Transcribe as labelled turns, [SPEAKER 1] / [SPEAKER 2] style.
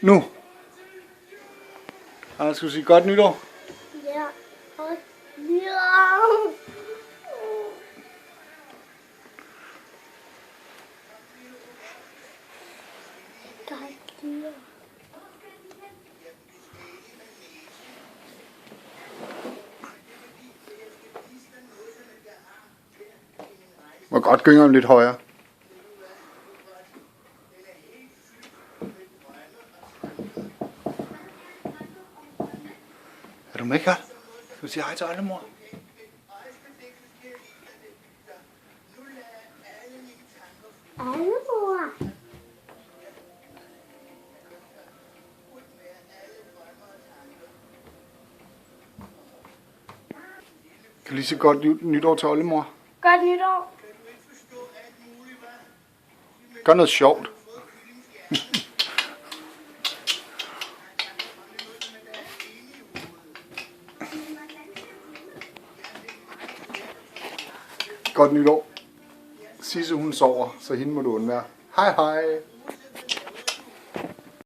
[SPEAKER 1] Nu. Jeg skulle sige godt nytår.
[SPEAKER 2] Ja, godt nytår. Godt nytår.
[SPEAKER 1] Må godt gyngere lidt højere. Er du med, Karl? Skal vi sige hej til oldemor?
[SPEAKER 2] Oldemor.
[SPEAKER 1] Kan du lige sige godt nytår til oldemor?
[SPEAKER 2] Godt nytår.
[SPEAKER 1] Gør noget sjovt. Godt nytår. Sisse hun sover, så hende må du undvære. Hej hej.